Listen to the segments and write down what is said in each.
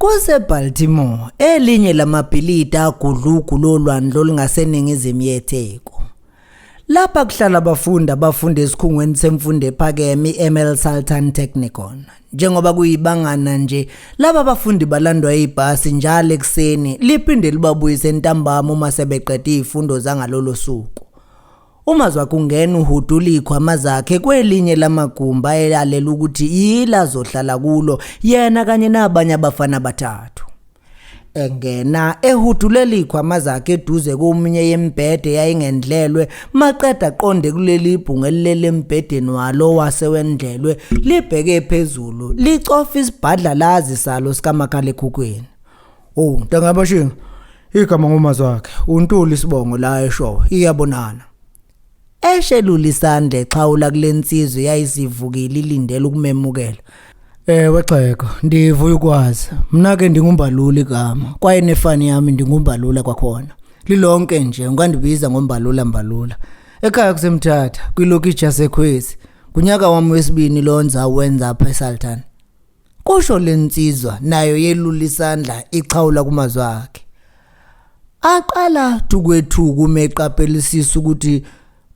KuseBaltimore elinye lamabhilida agudlugu lolwandle olungaseningizimu yeTheku. Lapha kuhlala abafundi abafunda esikhungweni semfundo ephakeme iML Sultan Technikon. Njengoba kuyibangana nje laba abafundi balandwa ibhasi njalo ekseni liphinde libabuyise entambama uma sebeqede izifundo zangalolo suku. Mazwakhe ungena uhudulikho Mazwakhe kwelinye lamagumba elalela ukuthi yila zohlala kulo yena kanye nabanye abafana bathathu. Engena ehudulelikho Mazwakhe eduze komunye yembhede yayingendlelwe maqeda qonde kuleli ibhunga elilele embhedeni walo wasewendlelwe libheke phezulu licofa isibhadla lazi salo sikamakhala ekhukhweni. Ntangabashinga igama nguMazwakhe untuli sibongo la esho iyabonana. Eshelula isandla exhawula kulensizwe yayisivukile ilindele ukumemukela. Wexheko ndivuya ukwazi mina ke ndingumbalula igama kwaye nefani yami ndingumbalula kwakhona lilonke nje ungandibiza ngoMbalula Mbalula ekhaya kusemthatha kwilokishi yaseKhwezi kunyaka wami wesibini lonza wenza apha eSultan. Kusho lensizwa nayo yelula isandla ixhawula kuMazwakhe. Aqala tukwethuku meqaphelisisa ukuthi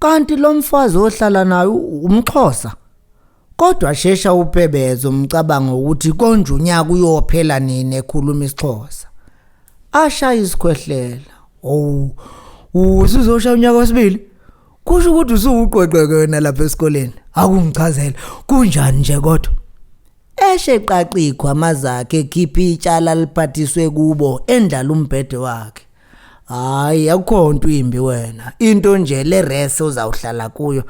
kanti lo mfazi ohlala nayo umXhosa. Kodwa shesha uphebezo umcabango ukuthi konje unyaka uyophela nini ekhuluma isiXhosa. Ashaya isikhwehlela. Usuzoshaya unyaka wesibili? Kusho ukuthi usuqweqweke wena lapha esikoleni. Akungichazela kunjani nje kodwa. Esheqaqikho Mazwakhe ekhipha itshala liphathiswe kubo endlala umbhede wakhe. Hayi akukho nto imbi wena into nje le rese uzawuhlala kuyo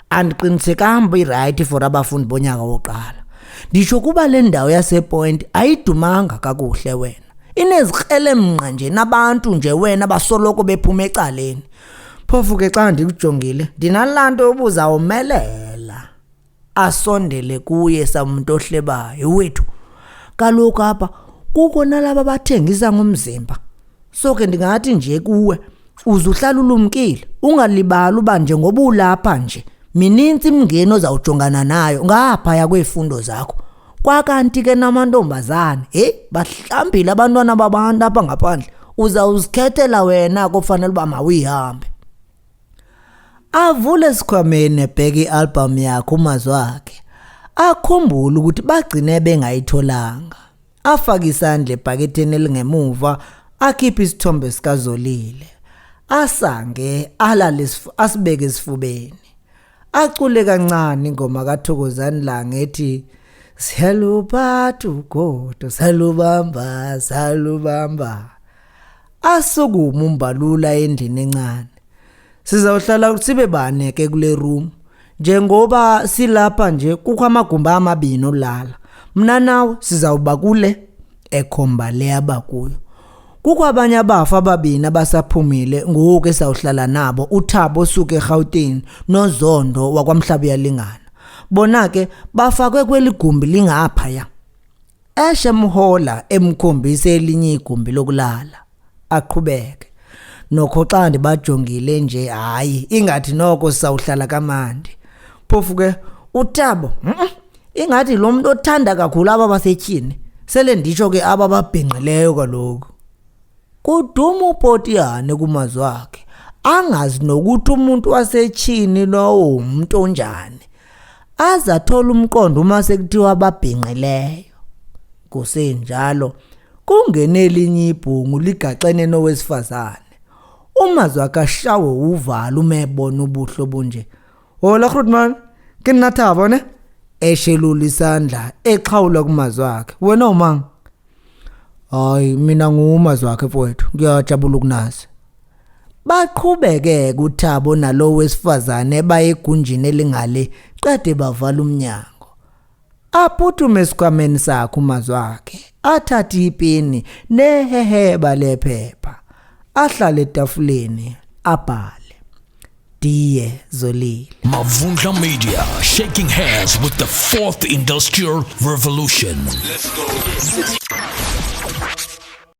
andiqinisekanga iright for abafundi bonyaka woqala. Ndisho kuba le ndawo yasePoint ayidumanga kakuhle wena inezikrelemnqa nje nabantu nje wena basoloko bephuma ecaleni. Phofu ke xa ndikujongile ndinalanto obuzawumelela asondele kuye samuntu ohlebayo wethu. Kaloku apha kukho nalabo bathengisa ngomzimba. So ke ndingathi nje kuwe uzuhlala ulumkile ungalibali uba nje ngoba ulapha nje mininzi imingeni ozawujongana nayo ngapha yakwezifundo zakho. Kwakanti ke namantombazane bahlambile abantwana babantu apha ngaphandle uzawuzikhethela wena kufanele uba mawihambe. Avule esikhwameni ebheke ialbum yakhe uMazwakhe akhumbula ukuthi bagcine bengayitholanga. Afaka isandla ebhaketheni elingemuva akhipha isithombe sikaZolile asange alale asibeke esifubeni. Acule kancane ingoma kaThokozani Langa ethi Siyaluphatha ugodo salubamba. Asukuma uMbalula endlini encane. Sizawuhlala sibe bane ke kule room njengoba silapha nje kukho amagumba amabini olala. Mina nawe sizawuba kule ekhomba le abakuyo. Kukho abanye abafa ababini abasaphumile ngoku esawuhlala nabo uThabo osuke eGauteng noZondo wakwaMhlabi yalingana. Bona ke bafakwe kweligumbi lingapha ya. Eshemhola emkhombise elinye igumbi lokulala. Aqhubeke. Nokho xa ndibajongile nje hayi ingathi noko sawuhlala kamandi. Phofu ke uThabo ingathi lo muntu othanda kakhulu aba basetyhini sele ndisho ke aba babhinqileyo kaloku. Kuduma upotiyane kuMazwakhe angazi nokuthi umuntu wasetyhini lowo umuntu onjani. Azathola umqondo uma sekuthiwa babhinqileyo. Kusenjalo kungene elinye ibhungu ligaxene nowesifazane. uMazwakhe ashawe uvalo umebona ubuhlo bunje. Hola Grootman, ke nathabo ne? Eshelula isandla exhawula kuMazwakhe. Wena umanga? Hayi mina nguMazwakhe mfowethu, ngiyajabula ukunazi. Baqhubeke uThabo nalo wesifazane bayegunjini elingale qede bavala umnyango. Aphuthume esikhwameni sakhe uMazwakhe athatha ipeni neheheba lephepha ahlala etafuleni abhale. Dear Zolile. Mavundla Media, shaking hands with the fourth industrial revolution. Let's go.